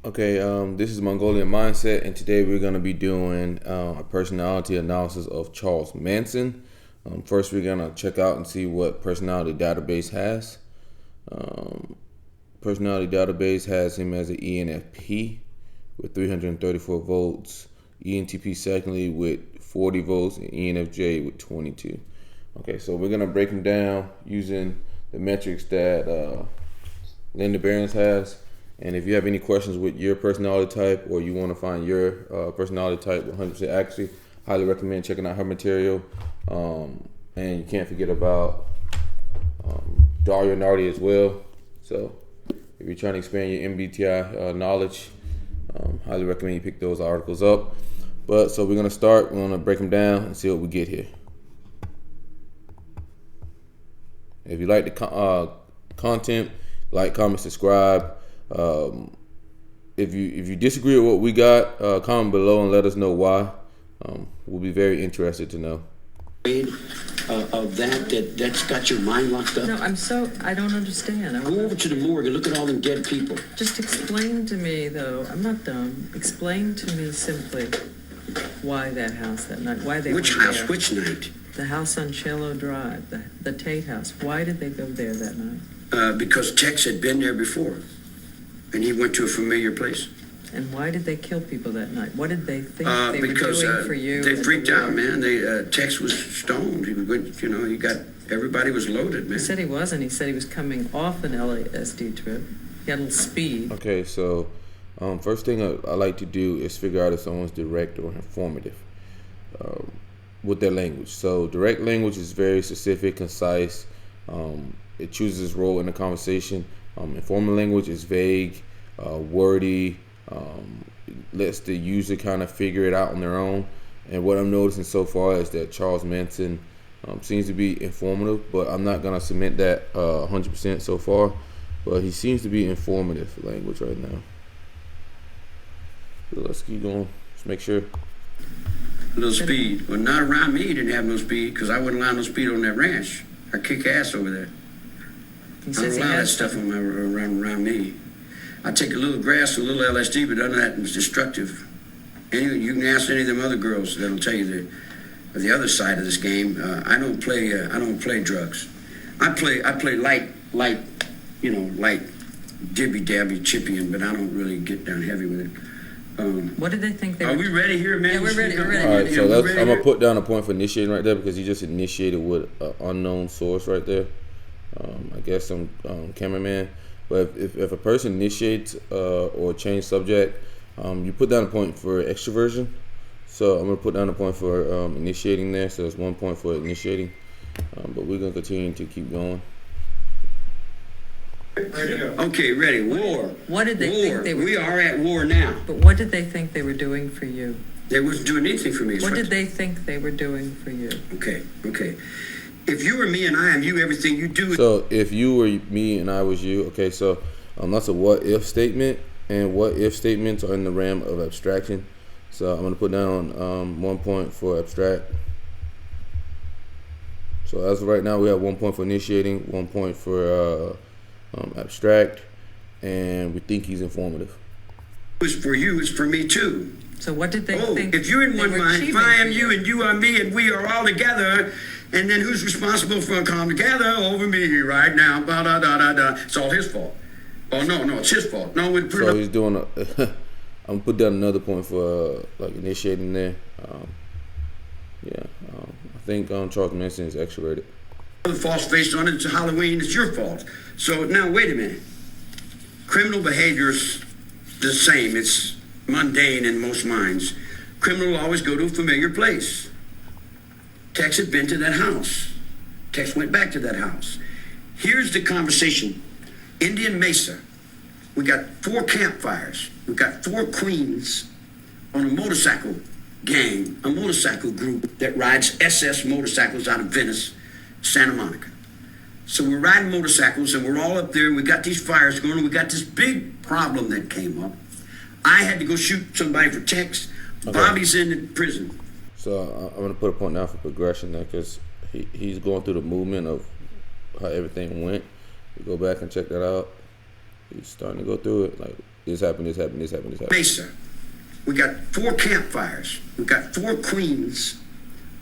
Okay, this is Mongolian Mindset, and today we're going to be doing a personality analysis of Charles Manson. First, we're going to check out and see what personality database has. Personality database has him as an ENFP with 334 votes, ENTP secondly with 40 votes, and ENFJ with 22. Okay, so we're going to break them down using the metrics that Linda Barrens has. And if you have any questions with your personality type, or you want to find your personality type 100% accuracy, highly recommend checking out her material. And you can't forget about Dario Nardi as well. So if you're trying to expand your MBTI knowledge, highly recommend you pick those articles up. But so we're going to start. We're going to break them down and see what we get here. If you like the content, like, comment, subscribe. If you disagree with what we got, comment below and let us know why. We'll be very interested to know. Of that's got your mind locked up? No, I don't understand. Go over to the morgue and look at all them dead people. Just explain to me, though. I'm not dumb. Explain to me simply why that house that night. Why they Which went house? there. Which night? The house on Cello Drive, the Tate house. Why did they go there that night? Because Tex had been there before, and he went to a familiar place. And why did they kill people that night? What did they think they were doing for you? They freaked out, man. Tex was stoned. He was, everybody was loaded, man. He said he wasn't. He said he was coming off an LSD trip. He had a little speed. Okay, so first thing I like to do is figure out if someone's direct or informative with their language. So direct language is very specific, concise. It chooses its role in the conversation. Informative language is vague, wordy, lets the user kind of figure it out on their own. And what I'm noticing so far is that Charles Manson seems to be informative, but I'm not going to cement that 100% so far. But he seems to be informative language right now. So let's keep going. Let's make sure. A little speed. Well, not around me. He didn't have no speed because I wouldn't allow no speed on that ranch. I kick ass over there. He I says don't he allow that has stuff around me. I take a little grass, a little LSD, but other than that, it's destructive. You can ask any of them other girls that'll tell you the other side of this game. I don't play drugs. I play light, dibby dabby chipping, but I don't really get down heavy with it. What did they think they were? Are we ready here, man? Yeah, we're ready. We're ready. All right, so ready I'm gonna put down a point for initiating right there because he just initiated with an unknown source right there. I guess some cameraman. But if a person initiates or change subject, you put down a point for extroversion. So I'm gonna put down a point for initiating there. So there's 1 point for initiating. But we're gonna continue to keep going. Okay, ready. War. What did they think they were? We are at war now. But what did they think they were doing for you? They wasn't doing anything for me. What did they think they were doing for you? Okay. If you were me and I am you, everything you do. So if you were me and I was you, okay. So that's a what-if statement, and what-if statements are in the realm of abstraction. So I'm gonna put down 1 point for abstract. So as of right now, we have 1 point for initiating, 1 point for abstract, and we think he's informative. It's for you, it's for me too. So what did they think? If you're in they one were mind, if achieving I am for you and you are me and we are all together, and then who's responsible for come together over me right now? Ba da da da da. It's all his fault. Oh no, it's his fault. No, we put So he's doing I'm gonna put down another point for initiating there. I think Charles Manson is extroverted. the false face on it. It's Halloween. It's your fault. So now wait a minute. Criminal behavior's the same. It's mundane in most minds. Criminal will always go to a familiar place. Tex had been to that house. Tex went back to that house. Here's the conversation. Indian Mesa. We got 4 campfires. We got 4 queens on a motorcycle gang, a motorcycle group that rides SS motorcycles out of Venice, Santa Monica. So we're riding motorcycles and we're all up there and we got these fires going and we got this big problem that came up. I had to go shoot somebody for Tex. Okay. Bobby's in prison. So I'm going to put a point now for progression there because he's going through the movement of how everything went. We go back and check that out. He's starting to go through it. Like, this happened, this happened, this happened, this happened. Mesa. We got 4 campfires. We got 4 queens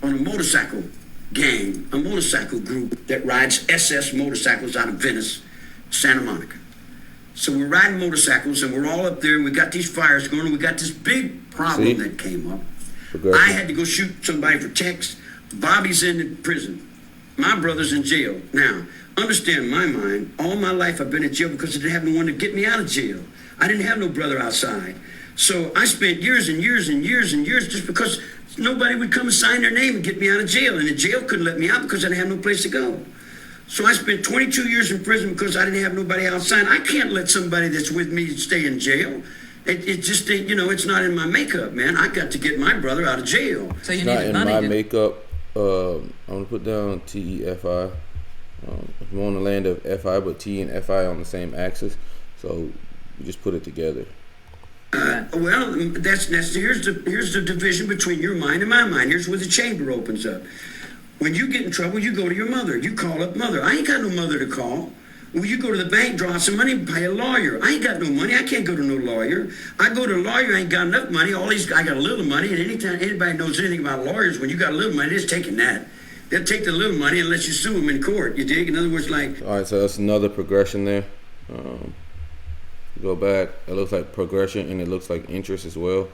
on a motorcycle gang, a motorcycle group that rides SS motorcycles out of Venice, Santa Monica. So we're riding motorcycles and we're all up there and we got these fires going and we got this big problem that came up. I had to go shoot somebody for text. Bobby's in prison. My brother's in jail. Now, understand my mind, all my life I've been in jail because I didn't have no one to get me out of jail. I didn't have no brother outside. So I spent years and years and years and years just because nobody would come and sign their name and get me out of jail. And the jail couldn't let me out because I didn't have no place to go. So I spent 22 years in prison because I didn't have nobody outside. I can't let somebody that's with me stay in jail. It just, you know, it's not in my makeup, man. I got to get my brother out of jail. So you It's needed not in money my makeup. I'm going to put down TEFI. I'm on the land of FI, but T and FI on the same axis. So we just put it together. Well, that's here's the division between your mind and my mind. Here's where the chamber opens up. When you get in trouble, you go to your mother. You call up mother. I ain't got no mother to call. Well, you go to the bank, draw some money, pay a lawyer. I ain't got no money. I can't go to no lawyer. I go to a lawyer, I ain't got enough money. I got a little money, and anytime anybody knows anything about lawyers, when you got a little money, they're just taking that. They'll take the little money and let you sue them in court. You dig? In other words, like... All right, so that's another progression there. Go back. It looks like progression, and it looks like interest as well.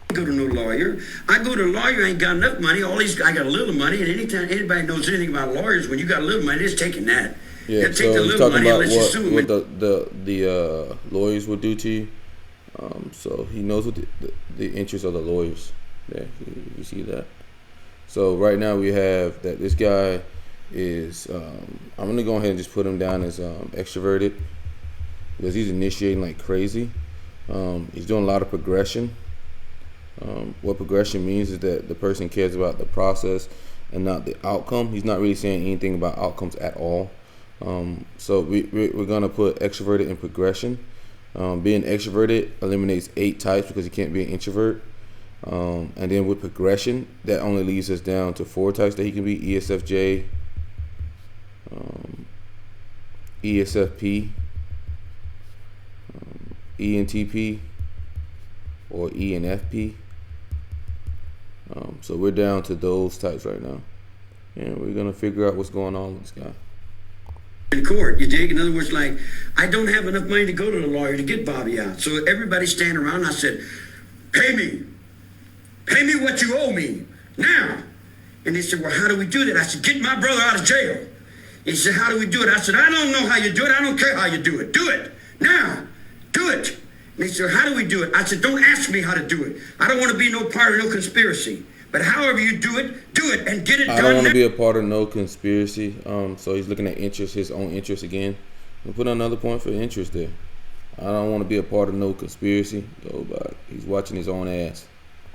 Go to no lawyer. I go to a lawyer, I ain't got enough money. I got a little money, and anytime anybody knows anything about lawyers, when you got a little money, they're just taking that. Yeah, they'll so take the he's little talking money about and let you sue them. what the lawyers would do to you. So he knows what the interests of the lawyers. Yeah, you see that. So right now we have that this guy is. I'm gonna go ahead and just put him down as extroverted because he's initiating like crazy. He's doing a lot of progression. What progression means is that the person cares about the process and not the outcome. He's not really saying anything about outcomes at all. So we're gonna put extroverted in progression. Being extroverted eliminates 8 types because you can't be an introvert. And then with progression, that only leaves us down to 4 types that he can be: ESFJ, ESFP, ENTP, or ENFP. So we're down to those types right now, and we're gonna figure out what's going on with this guy. In court, you dig? In other words, like, I don't have enough money to go to the lawyer to get Bobby out. So everybody's standing around, and I said, pay me what you owe me, now. And they said, well, how do we do that? I said, get my brother out of jail. He said, how do we do it? I said, I don't know how you do it. I don't care how you do it. Do it, now, do it. And they said, how do we do it? I said, don't ask me how to do it. I don't want to be no part of no conspiracy. But however you do it and get it done. I don't want to be a part of no conspiracy. So he's looking at interest, his own interest again. We'll put another point for interest there. I don't want to be a part of no conspiracy. Go back. He's watching his own ass.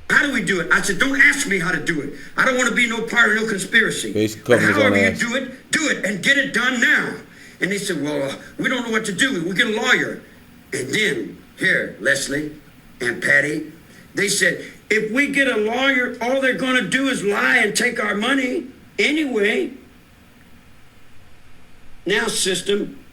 How do we do it? I said, don't ask me how to do it. I don't want to be no part of no conspiracy. Basically, but however you do it and get it done now. And they said, well, we don't know what to do. We'll get a lawyer. And then, here, Leslie and Patty, they said, if we get a lawyer, all they're going to do is lie and take our money anyway. Now, system,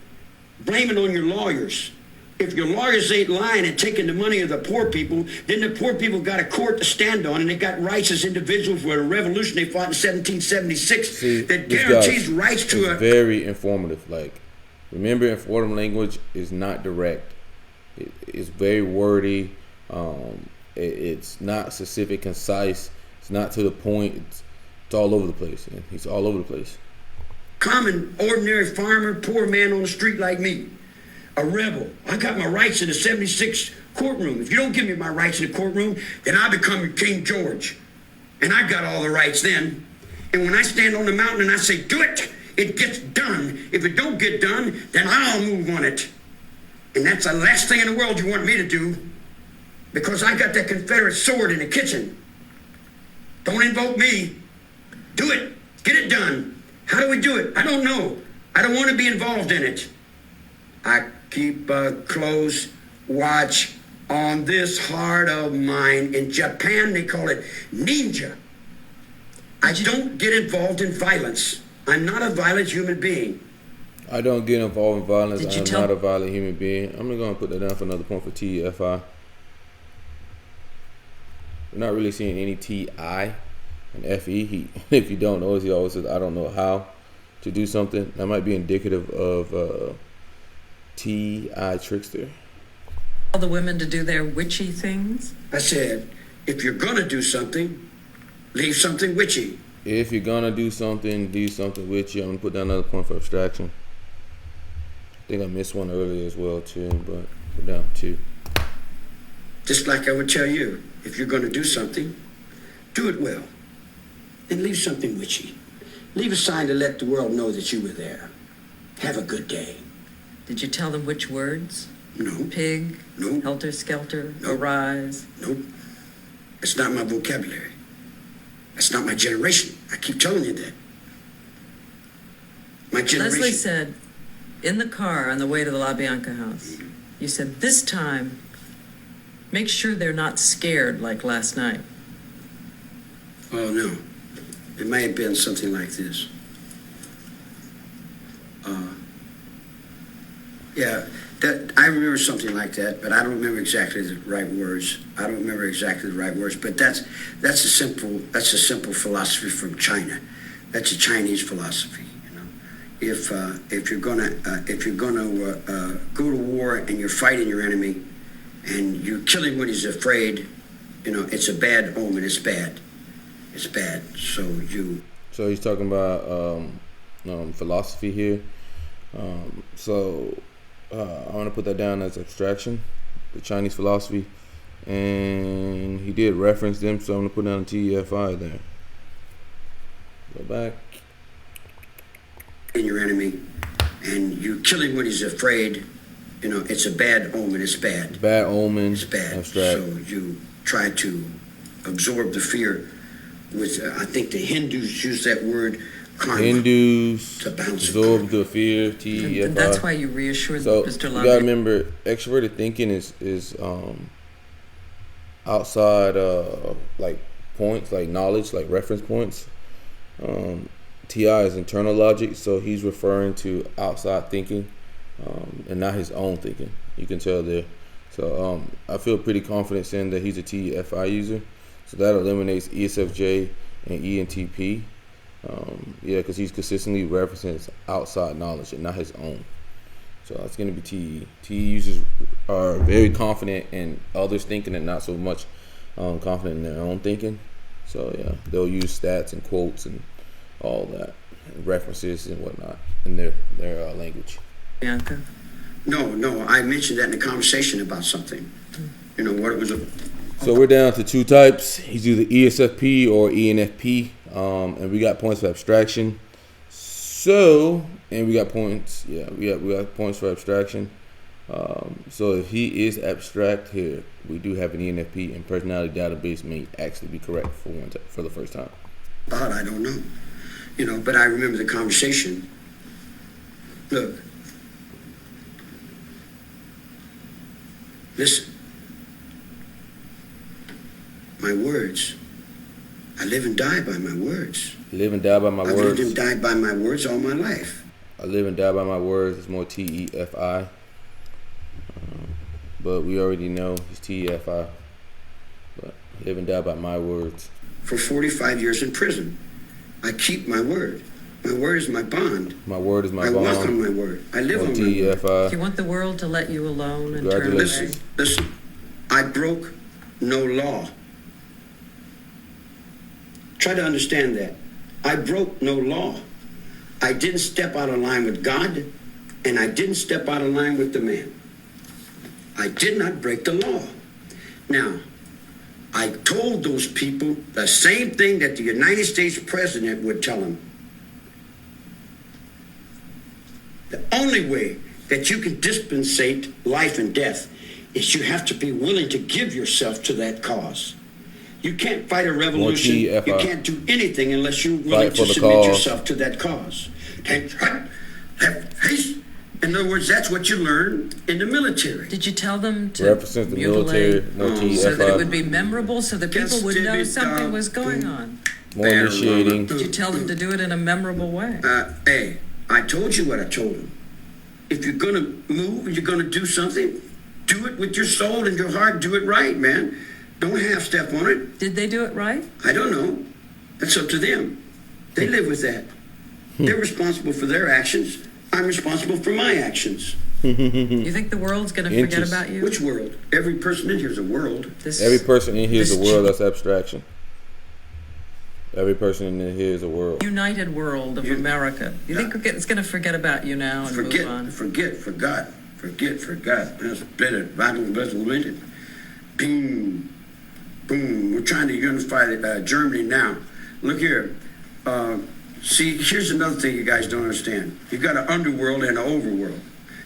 blame it on your lawyers. If your lawyers ain't lying and taking the money of the poor people, then the poor people got a court to stand on, and they got rights as individuals for a revolution they fought in 1776 that guarantees rights to a... Very informative. Like, remember, informative language is not direct. It's very wordy. It's not specific, concise. It's not to the point. It's all over the place. And he's all over the place. Common, ordinary farmer, poor man on the street like me. A rebel. I got my rights in the 76 courtroom. If you don't give me my rights in the courtroom, then I become King George. And I've got all the rights then. And when I stand on the mountain and I say, do it, it gets done. If it don't get done, then I'll move on it. And that's the last thing in the world you want me to do, because I got that Confederate sword in the kitchen. Don't invoke me. Do it. Get it done. How do we do it? I don't know. I don't want to be involved in it. I keep a close watch on this heart of mine. In Japan, they call it ninja. I don't get involved in violence. I'm not a violent human being. I don't get involved in violence. Did you I'm tell- not a violent human being. I'm going to put that down for another point for TFI. We're not really seeing any TI and FE. If you don't notice, he always says, I don't know how to do something. That might be indicative of TI trickster. Tell the women to do their witchy things? I said, if you're gonna do something, leave something witchy. If you're going to do something with you. I'm going to put down another point for abstraction. I think I missed one earlier as well, too, but put down 2. Just like I would tell you, if you're gonna do something, do it well. And leave something witchy. Leave a sign to let the world know that you were there. Have a good day. Did you tell them which words? No, Pig? no, Helter skelter? No. Arise? nope. It's not my vocabulary. That's not my generation. I keep telling you that. My generation. Leslie said, in the car on the way to the La Bianca house, you said, this time, make sure they're not scared like last night. Oh, no. It may have been something like this. Yeah, I remember something like that, but I don't remember exactly the right words. But that's a simple philosophy from China. That's a Chinese philosophy. You know, if you're gonna go to war and you're fighting your enemy, and you kill him when he's afraid, you know, it's a bad omen. It's bad. It's bad. So he's talking about philosophy here. I want to put that down as abstraction, the Chinese philosophy, and he did reference them, so I'm going to put down a TFI there. Go back. In your enemy, and you kill him when he's afraid, you know, it's a bad omen. It's bad. Bad omen. It's bad. Abstract. So you try to absorb the fear. With I think the Hindus use that word. Karma, Hindus to bounce absorb karma. the fear. TFI. And that's why you reassured So Mr. you Love. gotta remember, extroverted thinking is outside like points, like knowledge, like reference points. TI is internal logic, so he's referring to outside thinking and not his own thinking. You can tell there. So I feel pretty confident saying that he's a TFI user. So that eliminates ESFJ and ENTP. Because he's consistently referencing outside knowledge and not his own. So that's going to be TE. TE users are very confident in others' thinking and not so much confident in their own thinking. So yeah, they'll use stats and quotes and all that, and references and whatnot in their language. Bianca? No, I mentioned that in a conversation about something. You know, what it was. So we're down to 2 types. He's either ESFP or ENFP. And we got points for abstraction. So, and we got points. Yeah, we got points for abstraction. So if he is abstract here, we do have an ENFP, and personality database may actually be correct for the first time. I don't know. You know, but I remember the conversation. Look. Listen. My words. I live and die by my words. Live and die by my I've words. lived and died by my words all my life. I live and die by my words. It's more TEFI. But we already know he's TEFI. But live and die by my words. For 45 years in prison, I keep my word. My word is my bond. My word is my I bond. walk on my word. I live on my word. TEFI. Do you want the world to let you alone and turn away? Listen. I broke no law. Try to understand that. I broke no law. I didn't step out of line with God, and I didn't step out of line with the man. I did not break the law. Now, I told those people the same thing that the United States president would tell them. The only way that you can dispensate life and death is you have to be willing to give yourself to that cause. You can't fight a revolution. You can't do anything unless you're willing to submit yourself to that cause. In other words, that's what you learn in the military. Did you tell them to represent the military, so that it would be memorable, so that people would know something was going on? More initiating. Did you tell them to do it in a memorable way? Hey, I told you what I told him. If you're going to move and you're going to do something, do it with your soul and your heart. Do it right, man. Don't half-step on it. Did they do it right? I don't know. That's up to them. They live with that. They're responsible for their actions. I'm responsible for my actions. You think the world's going to forget about you? Which world? Every person in here is a world. Every person in here is a world. That's abstraction. Every person in here is a world. United world of America. You think it's going to forget about you now and move on? Forgot. That's better. Boom. Boom. We're trying to unify Germany now. Look here. See, here's another thing you guys don't understand. You got an underworld and an overworld.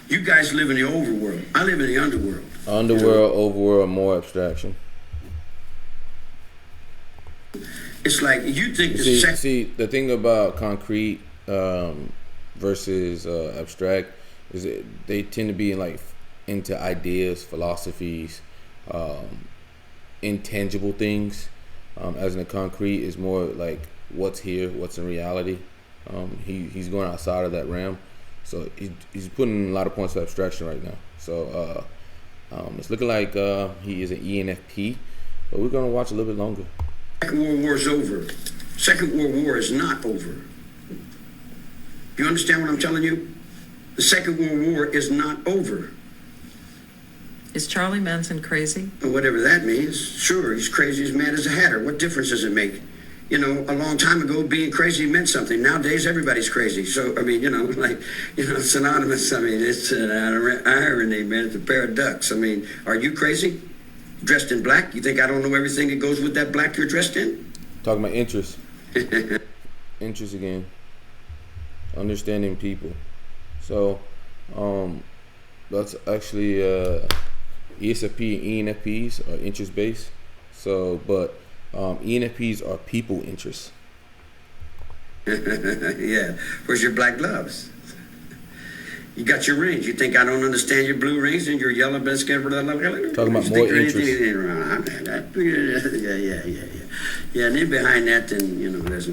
You guys live in the overworld. I live in the underworld. Underworld, overworld, more abstraction. It's like you think see, the thing about concrete versus abstract is that they tend to be into ideas, philosophies, intangible things. As in the concrete is more like what's here, what's in reality. He's going outside of that realm, so he's putting a lot of points of abstraction right now. So it's looking like he is an ENFP, but we're gonna watch a little bit longer. Second World War is over. Second World War is not over. You understand what I'm telling you? The Second World War is not over. Is Charlie Manson crazy? Whatever that means. Sure, he's crazy as mad as a hatter. What difference does it make? You know, a long time ago, being crazy meant something. Nowadays, everybody's crazy. So, I mean, synonymous. I mean, it's an irony, man. It's a pair of ducks. I mean, are you crazy? Dressed in black? You think I don't know everything that goes with that black you're dressed in? Talking about interest. Interest again. Understanding people. So, that's actually ESFP and ENFPs are interest based. So, but ENFPs are people interests. Yeah. Where's your black gloves? You got your rings. You think I don't understand your blue rings and your yellow biscuit? Talking about more interest. Yeah, and then behind that, then, there's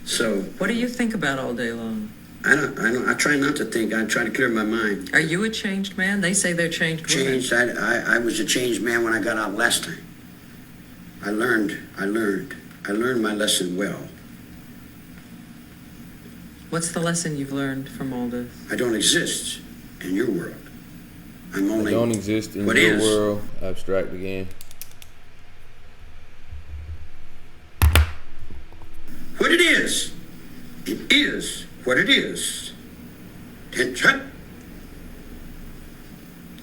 so. What do you think about all day long? I don't. I try not to think. I try to clear my mind. Are you a changed man? They say they're changed women. Changed. I was a changed man when I got out last time. I learned my lesson well. What's the lesson you've learned from all this? I don't exist in your world. I don't exist in your world. Abstract again. What it is what it is. Do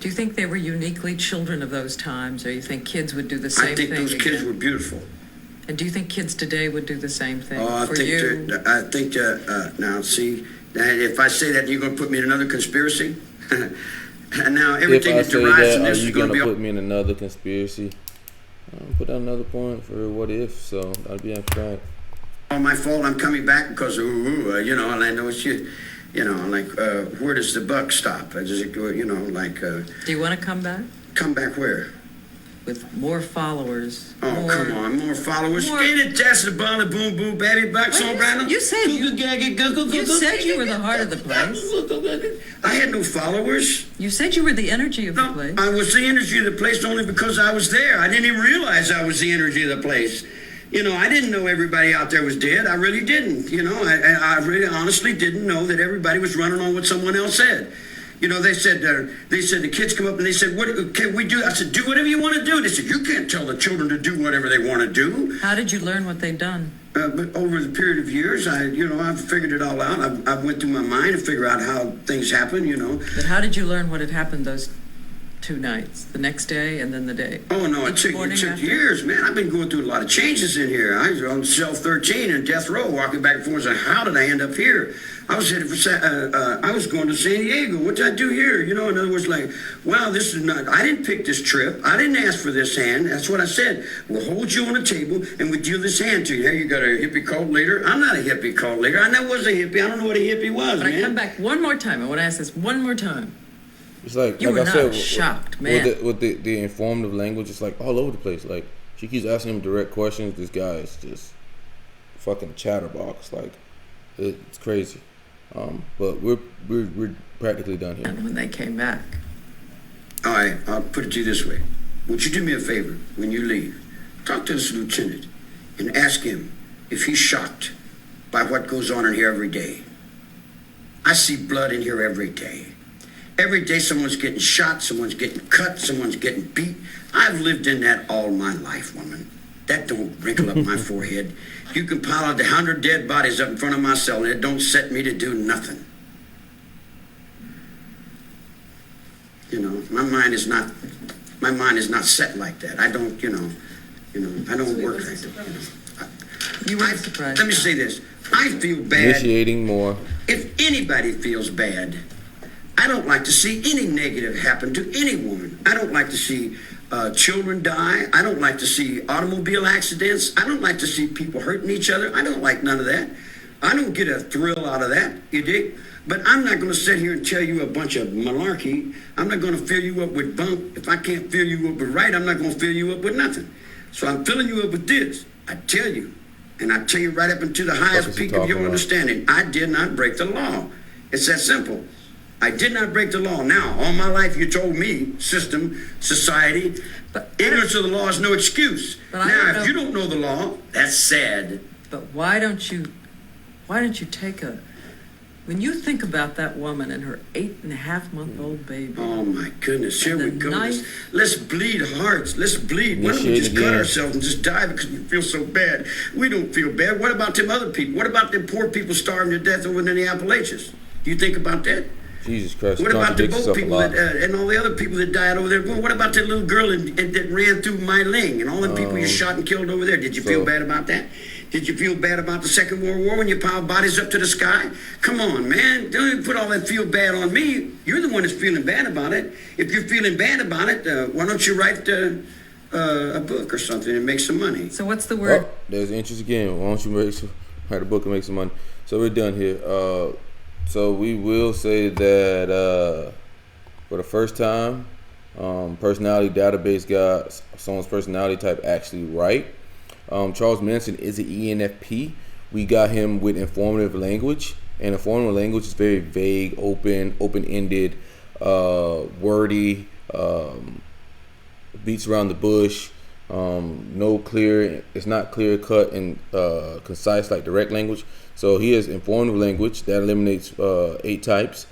you think they were uniquely children of those times, or you think kids would do the same thing? I think those kids were beautiful. And do you think kids today would do the same thing for you? Now, see, if I say that, you're going to put me in another conspiracy? And now everything that derives from this is going to be... Are you going to put me in another conspiracy? Put out another point for what if, so that'd be abstract. All my fault, I'm coming back because, and I know it's you. Where does the buck stop? Does it go, Do you want to come back? Come back where? With more followers. Oh, come on, more followers. Ain't it just a ball of boom boom baby bucks on Brandon? You said you were the heart of the place. I had no followers. You said you were the energy of the place. I was the energy of the place only because I was there. I didn't even realize I was the energy of the place. I didn't know everybody out there was dead. I really didn't. I really honestly didn't know that everybody was running on what someone else said. They said the kids come up and they said, what can we do? I said, do whatever you want to do. They said, you can't tell the children to do whatever they want to do. How did you learn what they'd done? But over the period of years, I've figured it all out. I went through my mind to figure out how things happen, But how did you learn what had happened those 2 nights, the next day and then the day? Oh, no, it took years, man. I've been going through a lot of changes in here. I was on cell 13 in death row, walking back and forth, saying, how did I end up here? I was headed for, I was going to San Diego. What did I do here? In other words, wow, this is not, I didn't pick this trip. I didn't ask for this hand. That's what I said. We'll hold you on a table and we deal this hand to you. Here you got a hippie cult leader. I'm not a hippie cult leader. I never was a hippie. I don't know what a hippie was, but man. I come back one more time. I want to ask this one more time. It's like you were I not said, shocked, man. With the informative language, it's like all over the place. Like she keeps asking him direct questions. This guy is just fucking chatterbox. Like It's crazy. But we're practically done here. And when they came back. All right, I'll put it to you this way. Would you do me a favor when you leave? Talk to this lieutenant and ask him if he's shocked by what goes on in here every day. I see blood in here every day. Every day someone's getting shot, someone's getting cut, someone's getting beat. I've lived in that all my life, woman. That don't wrinkle up my forehead. You can pile out 100 dead bodies up in front of my cell and it don't set me to do nothing. You know, my mind is not set like that. I don't, I don't work like that. You weren't surprised. Let me say this. I feel bad. Initiating more. If anybody feels bad, I don't like to see any negative happen to any woman. I don't like to see children die. I don't like to see automobile accidents. I don't like to see people hurting each other. I don't like none of that. I don't get a thrill out of that, you dig? But I'm not going to sit here and tell you a bunch of malarkey. I'm not going to fill you up with bunk. If I can't fill you up with right, I'm not going to fill you up with nothing. So I'm filling you up with this. I tell you, and I tell you right up into the highest peak of your understanding, I did not break the law. It's that simple. I did not break the law. Now, all my life you told me, system, society, ignorance of the law is no excuse. Now, if you don't know the law, that's sad. But why don't you take when you think about that woman and her 8.5-month-old baby. Oh my goodness, here we go. Let's bleed hearts. Let's bleed. Why don't we just cut ourselves and just die because we feel so bad? We don't feel bad. What about them other people? What about them poor people starving to death over in the Appalachians? Do you think about that? Jesus Christ. What about the boat people and all the other people that died over there? What about that little girl that ran through Meiling and all the people you shot and killed over there? Did you feel bad about that? Did you feel bad about the Second World War when you piled bodies up to the sky? Come on, man. Don't even put all that feel bad on me. You're the one that's feeling bad about it. If you're feeling bad about it, why don't you write a book or something and make some money? So what's the word? Oh, there's interest again. Why don't you write a book and make some money? So we're done here. So we will say that for the first time, personality database got someone's personality type actually right. Charles Manson is an ENFP. We got him with informative language, and informative language is very vague, open-ended, wordy, beats around the bush. It's not clear cut and concise like direct language. So he has informative language that eliminates 8 types.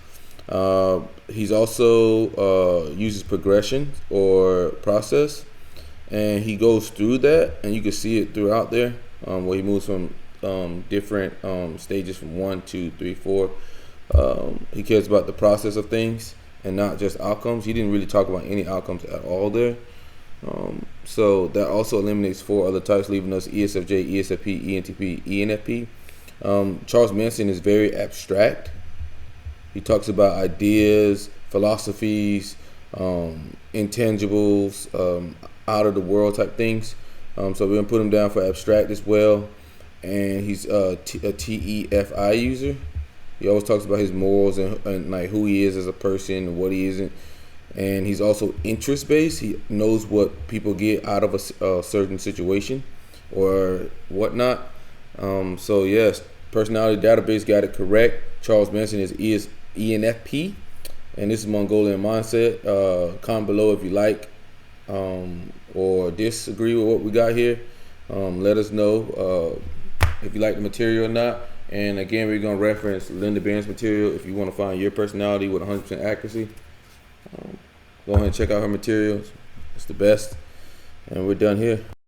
He's also uses progression or process, and he goes through that, and you can see it throughout there, where he moves from different stages from 1, 2, 3, 4. He cares about the process of things and not just outcomes. He didn't really talk about any outcomes at all there. So that also eliminates 4 other types, leaving us ESFJ, ESFP, ENTP, ENFP. Charles Manson is very abstract. He talks about ideas, philosophies, intangibles, out of the world type things. So we're gonna put him down for abstract as well. And he's a TEFI user. He always talks about his morals and like who he is as a person and what he isn't. And he's also interest based. He knows what people get out of a certain situation or whatnot. So yes, personality database got it correct. Charles Manson is ENFP, and this is Mongolian Mindset. Comment below if you like or disagree with what we got here. Let us know if you like the material or not. And again, we're gonna reference Linda Barrens material if you want to find your personality with 100% accuracy. Go ahead and check out her materials. It's the best. And we're done here.